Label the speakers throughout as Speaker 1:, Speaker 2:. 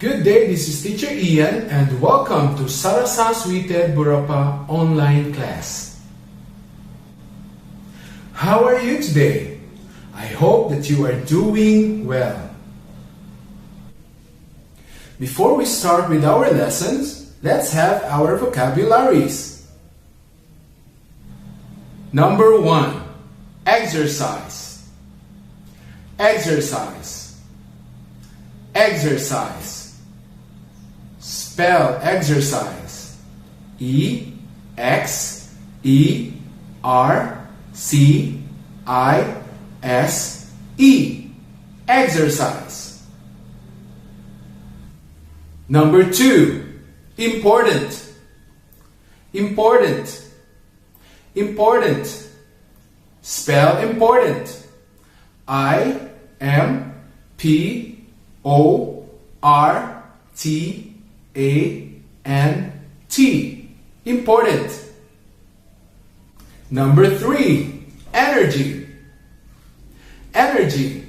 Speaker 1: Good day, this is Teacher Ian and welcome to Sarasa Suited Burapa online class. How are you today? I hope that you are doing well. Before we start with our lessons, let's have our vocabularies. Number 1. Exercise. Exercise. Exercise. Spell exercise. E-X-E-R-C-I-S-E. Exercise. Number 2. Important. Important. Important. Spell important. I-M-P-O-R-T-A-N-T. Important. Number 3. Energy. Energy.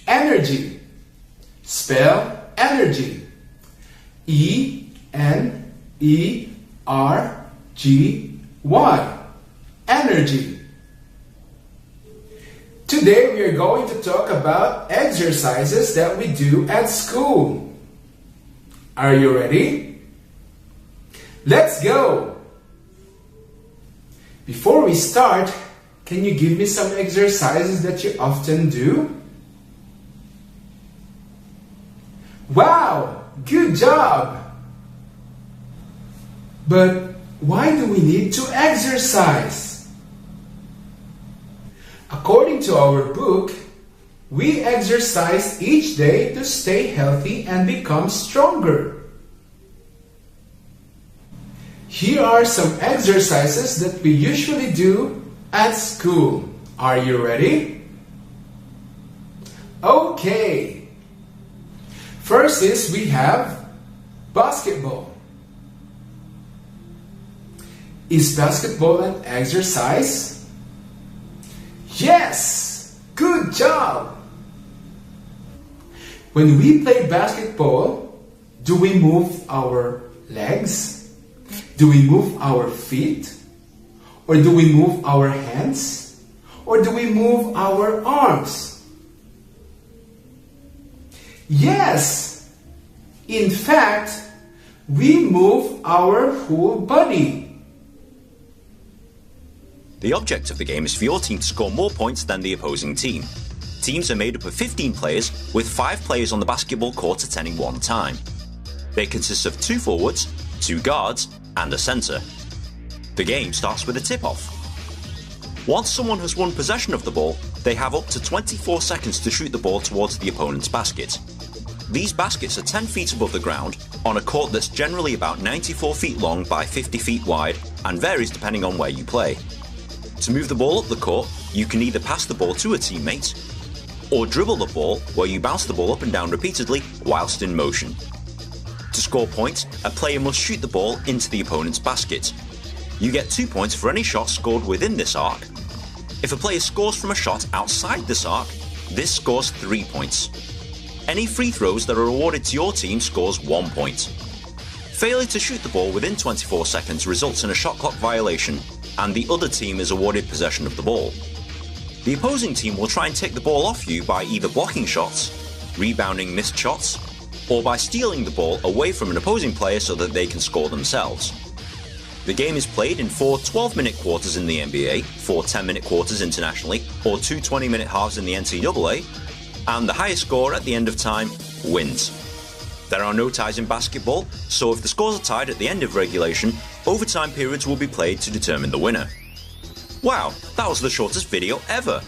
Speaker 1: Energy. Spell energy. E-N-E-R-G-Y. Energy. Today we are going to talk about exercises that we do at school. Are you ready? Let's go! Before we start, can you give me some exercises that you often do? Wow! Good job! But why do we need to exercise? According to our book, we exercise each day to stay healthy and become stronger. Here are some exercises that we usually do at school. Are you ready? Okay. First is we have basketball. Is basketball an exercise? Yes! Good job! When we play basketball, do we move our legs? Do we move our feet? Or do we move our hands? Or do we move our arms? Yes! In fact, we move our whole body.
Speaker 2: The object of the game is for your team to score more points than the opposing team. Teams are made up of 15 players, with 5 players on the basketball court at any one time. They consist of 2 forwards, 2 guards, and a centre. The game starts with a tip-off. Once someone has won possession of the ball, they have up to 24 seconds to shoot the ball towards the opponent's basket. These baskets are 10 feet above the ground, on a court that's generally about 94 feet long by 50 feet wide, and varies depending on where you play. To move the ball up the court, you can either pass the ball to a teammate, or dribble the ball where you bounce the ball up and down repeatedly whilst in motion. To score points, a player must shoot the ball into the opponent's basket. You get 2 points for any shot scored within this arc. If a player scores from a shot outside this arc, this scores 3 points. Any free throws that are awarded to your team scores 1 point. Failure to shoot the ball within 24 seconds results in a shot clock violation, and the other team is awarded possession of the ball. The opposing team will try and take the ball off you by either blocking shots, rebounding missed shots, or by stealing the ball away from an opposing player so that they can score themselves. The game is played in 4 12-minute quarters in the NBA, 4 10-minute quarters internationally, or 2 20-minute halves in the NCAA, and the highest score at the end of time wins. There are no ties in basketball, so if the scores are tied at the end of regulation, overtime periods will be played to determine the winner. Wow, that was the shortest video ever!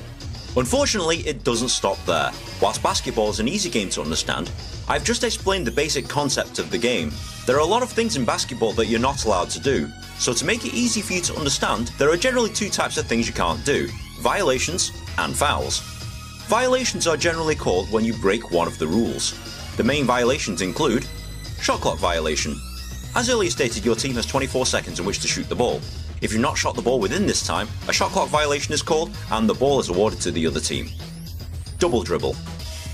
Speaker 2: Unfortunately, it doesn't stop there. Whilst basketball is an easy game to understand, I've just explained the basic concept of the game. There are a lot of things in basketball that you're not allowed to do, so to make it easy for you to understand, there are generally 2 types of things you can't do: violations and fouls. Violations are generally called when you break one of the rules. The main violations include shot clock violation. As earlier stated, your team has 24 seconds in which to shoot the ball. If you've not shot the ball within this time, a shot clock violation is called and the ball is awarded to the other team. Double dribble.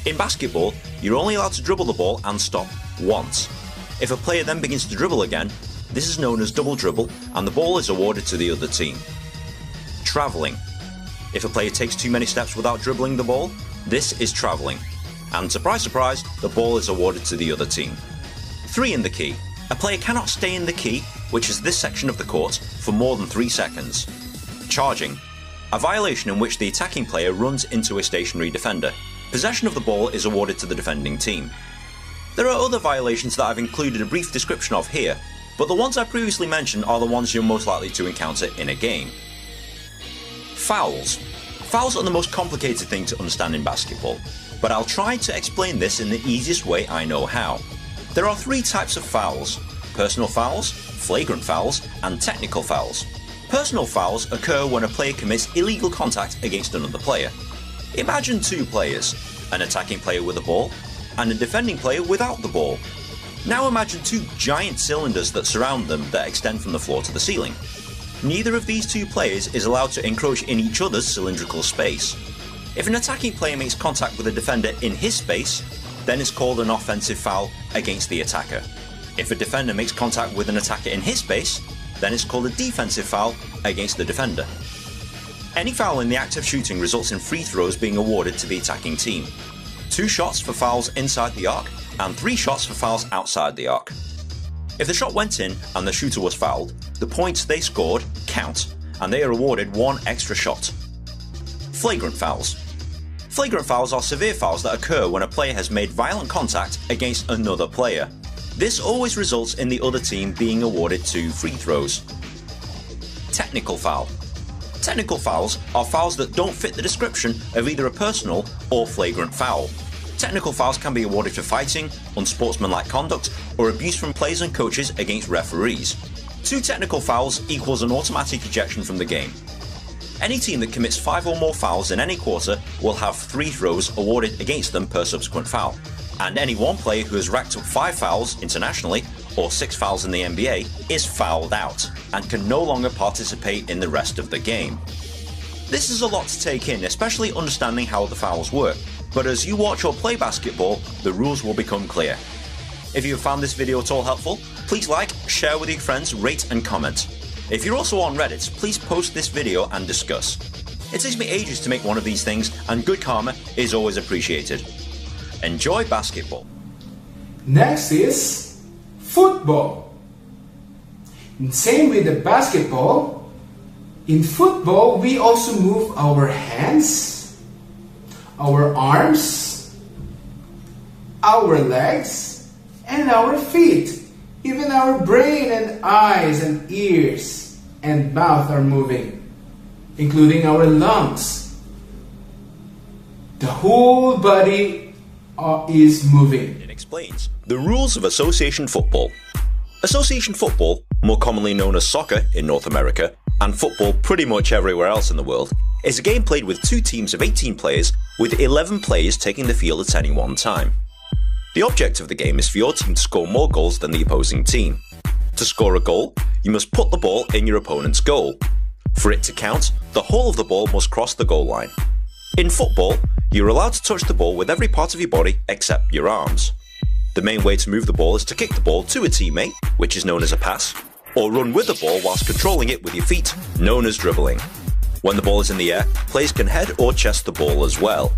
Speaker 2: In basketball, you're only allowed to dribble the ball and stop once. If a player then begins to dribble again, this is known as double dribble and the ball is awarded to the other team. Travelling. If a player takes too many steps without dribbling the ball, this is travelling. And surprise surprise, the ball is awarded to the other team. 3 in the key. A player cannot stay in the key, which is this section of the court, for more than 3 seconds. Charging. A violation in which the attacking player runs into a stationary defender. Possession of the ball is awarded to the defending team. There are other violations that I've included a brief description of here, but the ones I previously mentioned are the ones you're most likely to encounter in a game. Fouls. Fouls are the most complicated thing to understand in basketball, but I'll try to explain this in the easiest way I know how. There are 3 types of fouls: personal fouls, flagrant fouls, and technical fouls. Personal fouls occur when a player commits illegal contact against another player. Imagine 2 players, an attacking player with a ball and a defending player without the ball. Now imagine 2 giant cylinders that surround them that extend from the floor to the ceiling. Neither of these 2 players is allowed to encroach in each other's cylindrical space. If an attacking player makes contact with a defender in his space, then it's called an offensive foul against the attacker. If a defender makes contact with an attacker in his space, then it's called a defensive foul against the defender. Any foul in the act of shooting results in free throws being awarded to the attacking team. 2 shots for fouls inside the arc, and 3 shots for fouls outside the arc. If the shot went in and the shooter was fouled, the points they scored count, and they are awarded 1 extra shot. Flagrant fouls. Flagrant fouls are severe fouls that occur when a player has made violent contact against another player. This always results in the other team being awarded 2 free throws. Technical foul. Technical fouls are fouls that don't fit the description of either a personal or flagrant foul. Technical fouls can be awarded for fighting, unsportsmanlike conduct, or abuse from players and coaches against referees. 2 technical fouls equals an automatic ejection from the game. Any team that commits 5 or more fouls in any quarter will have 3 throws awarded against them per subsequent foul. And any one player who has racked up 5 fouls internationally, or 6 fouls in the NBA, is fouled out, and can no longer participate in the rest of the game. This is a lot to take in, especially understanding how the fouls work, but as you watch or play basketball, the rules will become clear. If you have found this video at all helpful, please like, share with your friends, rate and comment. If you're also on Reddit, please post this video and discuss. It takes me ages to make one of these things, and good karma is always appreciated. Enjoy basketball.
Speaker 1: Next is football. Same with the basketball. In football, we also move our hands, our arms, our legs, and our feet. Even our brain and eyes and ears and mouth are moving, including our lungs. The whole body is moving.
Speaker 2: It explains the rules of association football. Association football, more commonly known as soccer in North America, and football pretty much everywhere else in the world, is a game played with 2 teams of 18 players, with 11 players taking the field at any one time. The object of the game is for your team to score more goals than the opposing team. To score a goal, you must put the ball in your opponent's goal. For it to count, the whole of the ball must cross the goal line. In football, you're allowed to touch the ball with every part of your body except your arms. The main way to move the ball is to kick the ball to a teammate, which is known as a pass, or run with the ball whilst controlling it with your feet, known as dribbling. When the ball is in the air, players can head or chest the ball as well.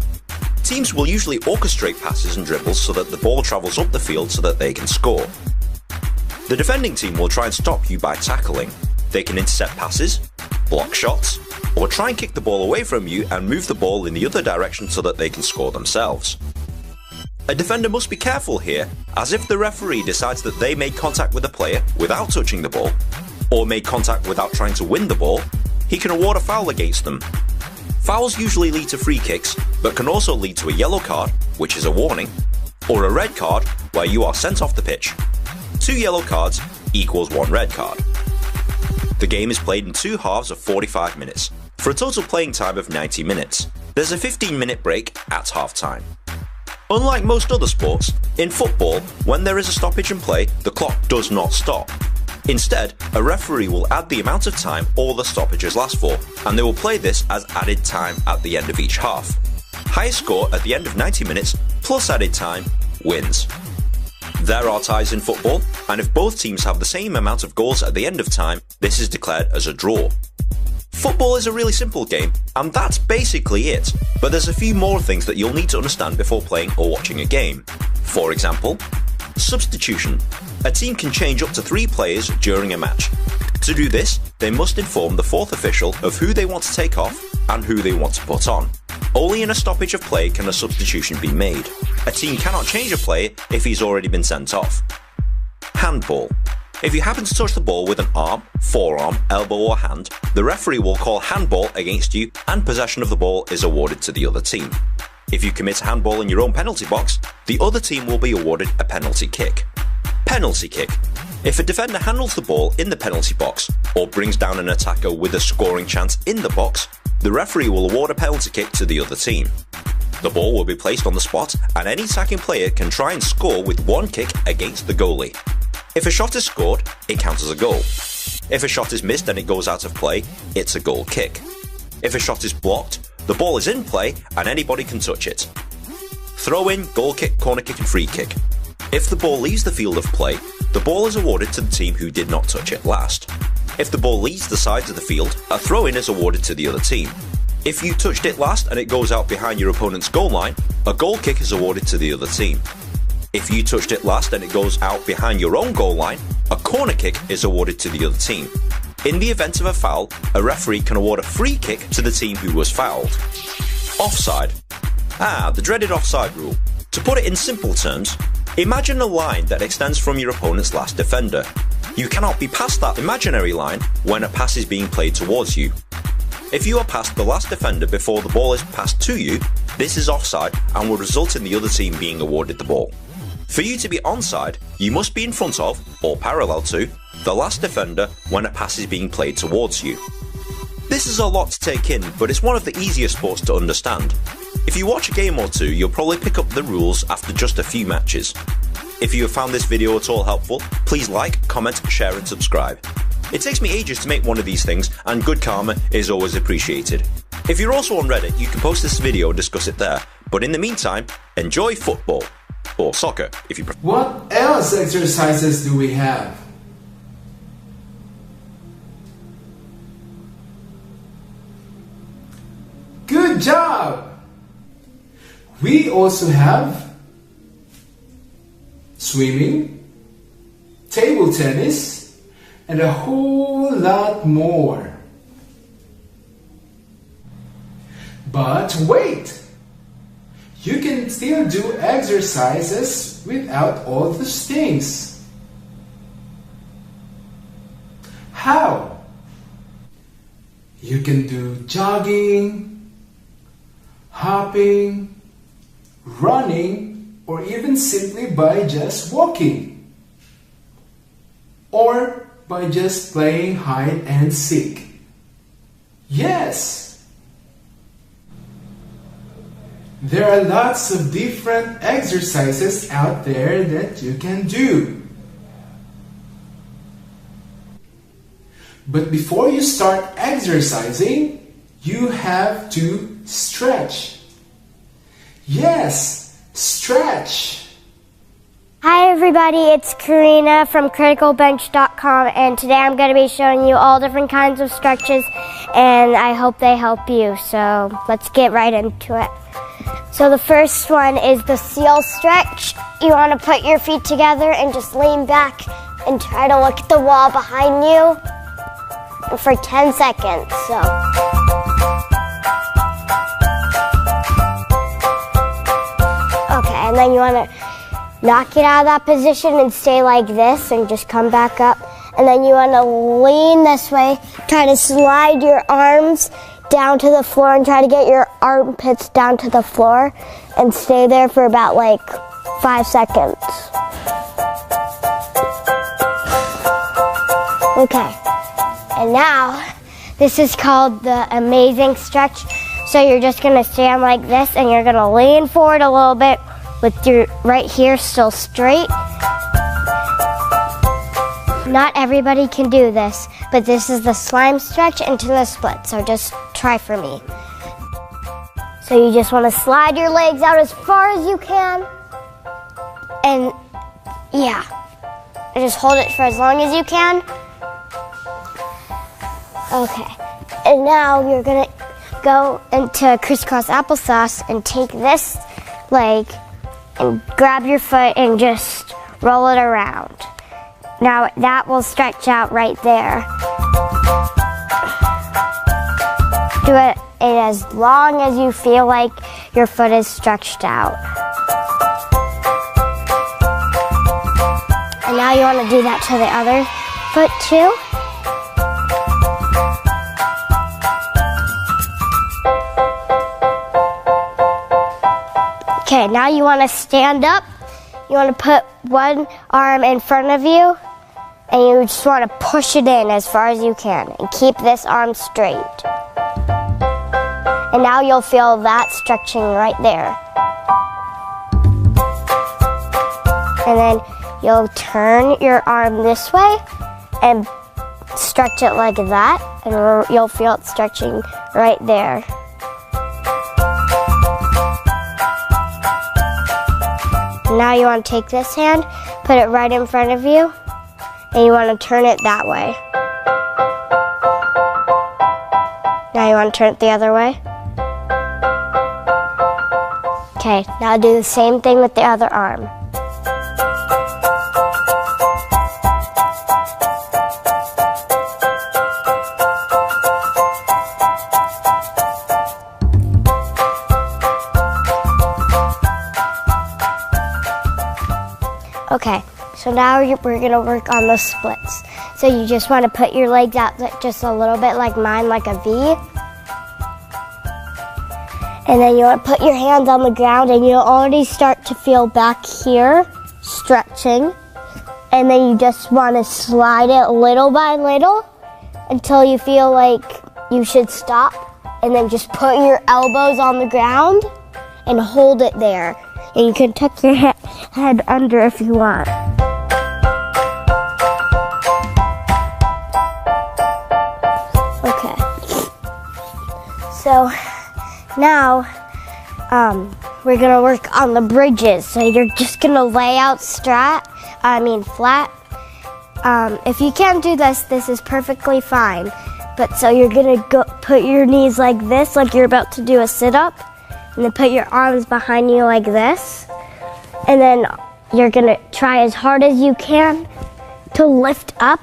Speaker 2: Teams will usually orchestrate passes and dribbles so that the ball travels up the field so that they can score. The defending team will try and stop you by tackling. They can intercept passes, block shots, or try and kick the ball away from you and move the ball in the other direction so that they can score themselves. A defender must be careful here, as if the referee decides that they made contact with a player without touching the ball, or made contact without trying to win the ball, he can award a foul against them. Fouls usually lead to free kicks, but can also lead to a yellow card, which is a warning, or a red card, where you are sent off the pitch. 2 yellow cards equals 1 red card. The game is played in 2 halves of 45 minutes, for a total playing time of 90 minutes. There's a 15-minute break at half-time. Unlike most other sports, in football, when there is a stoppage in play, the clock does not stop. Instead, a referee will add the amount of time all the stoppages last for, and they will play this as added time at the end of each half. Highest score at the end of 90 minutes plus added time wins. There are ties in football, and if both teams have the same amount of goals at the end of time, this is declared as a draw. Football is a really simple game, and that's basically it, but there's a few more things that you'll need to understand before playing or watching a game. For example, substitution. A team can change up to 3 players during a match. To do this, they must inform the 4th official of who they want to take off and who they want to put on. Only in a stoppage of play can a substitution be made. A team cannot change a player if he's already been sent off. Handball. If you happen to touch the ball with an arm, forearm, elbow or hand, the referee will call handball against you and possession of the ball is awarded to the other team. If you commit a handball in your own penalty box, the other team will be awarded a penalty kick. Penalty kick. If a defender handles the ball in the penalty box or brings down an attacker with a scoring chance in the box, the referee will award a penalty kick to the other team. The ball will be placed on the spot and any attacking player can try and score with 1 kick against the goalie. If a shot is scored, it counts as a goal. If a shot is missed and it goes out of play, it's a goal kick. If a shot is blocked, the ball is in play and anybody can touch it. Throw in, goal kick, corner kick and free kick. If the ball leaves the field of play, the ball is awarded to the team who did not touch it last. If the ball leaves the sides of the field, a throw-in is awarded to the other team. If you touched it last and it goes out behind your opponent's goal line, a goal kick is awarded to the other team. If you touched it last and it goes out behind your own goal line, a corner kick is awarded to the other team. In the event of a foul, a referee can award a free kick to the team who was fouled. Offside. The dreaded offside rule. To put it in simple terms, imagine a line that extends from your opponent's last defender. You cannot be past that imaginary line when a pass is being played towards you. If you are past the last defender before the ball is passed to you, this is offside and will result in the other team being awarded the ball. For you to be onside, you must be in front of, or parallel to, the last defender when a pass is being played towards you. This is a lot to take in, but it's one of the easier sports to understand. If you watch a game or two, you'll probably pick up the rules after just a few matches. If you have found this video at all helpful, please like, comment, share and subscribe. It takes me ages to make one of these things, and good karma is always appreciated. If you're also on Reddit, you can post this video and discuss it there, but in the meantime, enjoy football. Or soccer, if you prefer.
Speaker 1: What else exercises do we have? Good job! We also have swimming, table tennis, and a whole lot more. But wait! You can still do exercises without all those things. How? You can do jogging, hopping, running, or even simply by just walking. Or by just playing hide and seek. Yes! There are lots of different exercises out there that you can do. But before you start exercising, you have to stretch. Yes, stretch.
Speaker 3: Hi everybody, it's Karina from criticalbench.com, and today I'm going to be showing you all different kinds of stretches, and I hope they help you. So let's get right into it. So the first one is the seal stretch. You want to put your feet together and just lean back and try to look at the wall behind you for 10 seconds. Okay, and then you want to knock it out of that position and stay like this and just come back up. And then you want to lean this way, try to slide your arms down to the floor and try to get your armpits down to the floor and stay there for about like 5 seconds. Okay, and now this is called the amazing stretch. So you're just gonna stand like this and you're gonna lean forward a little bit with your right here still straight. Not everybody can do this, but this is the slime stretch into the split, so just try for me. So you just want to slide your legs out as far as you can. And yeah, and just hold it for as long as you can. Okay, and now you're gonna go into crisscross applesauce and take this leg and grab your foot and just roll it around. Now that will stretch out right there. Do it as long as you feel like your foot is stretched out. And now you want to do that to the other foot too. Okay, now you want to stand up. You want to put one arm in front of you, and you just want to push it in as far as you can, and keep this arm straight. And now you'll feel that stretching right there. And then you'll turn your arm this way and stretch it like that, and you'll feel it stretching right there. Now you want to take this hand, put it right in front of you, and you want to turn it that way. Now you want to turn it the other way. Okay, now do the same thing with the other arm. Okay, so now we're going to work on the splits. So you just want to put your legs out just a little bit like mine, like a V. And then you want to put your hands on the ground, and you'll already start to feel back here stretching. And then you just want to slide it little by little until you feel like you should stop. And then just put your elbows on the ground and hold it there. And you can tuck your head under if you want. Okay. So now we're gonna work on the bridges. So you're just gonna lay out flat. If you can't do this, this is perfectly fine. But so you're gonna put your knees like this, like you're about to do a sit-up. And then put your arms behind you like this. And then you're gonna try as hard as you can to lift up.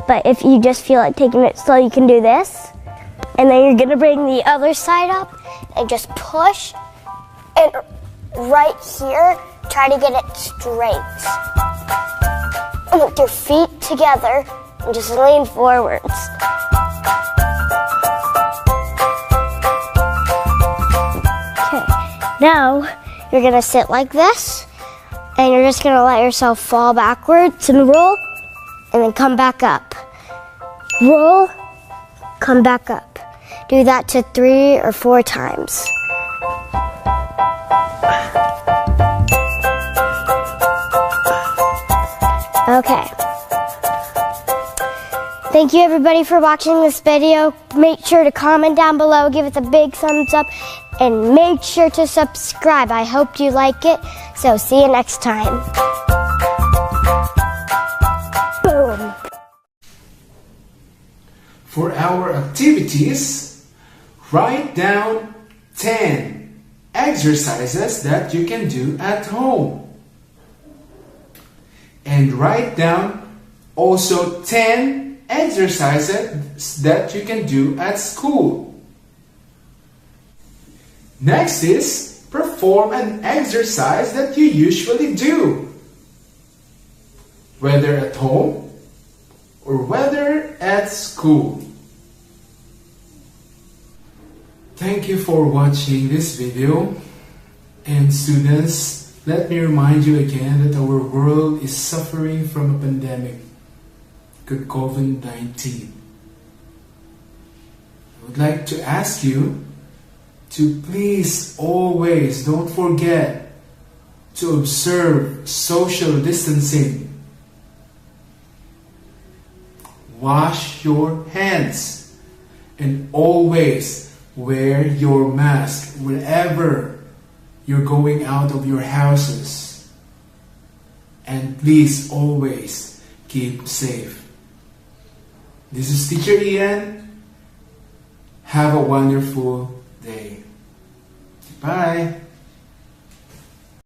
Speaker 3: But if you just feel like taking it slow, you can do this. And then you're gonna bring the other side up and just push. And right here, try to get it straight. And with your feet together, and just lean forwards. Now, you're gonna sit like this, and you're just gonna let yourself fall backwards and roll, and then come back up. Roll, come back up. Do that to 3 or 4 times. Okay. Thank you everybody for watching this video. Make sure to comment down below, give it a big thumbs up, and make sure to subscribe. I hope you like it. So see you next time. Boom.
Speaker 1: For our activities, write down 10 exercises that you can do at home. And write down also 10 exercises that you can do at school. Next is perform an exercise that you usually do, whether at home or whether at school. Thank you for watching this video. And students, let me remind you again that our world is suffering from a pandemic, COVID-19. I would like to ask you to please always don't forget to observe social distancing. Wash your hands and always Wear your mask whenever you're going out of your houses. And please always keep safe. This is Teacher Ian. Have a wonderful day. Bye.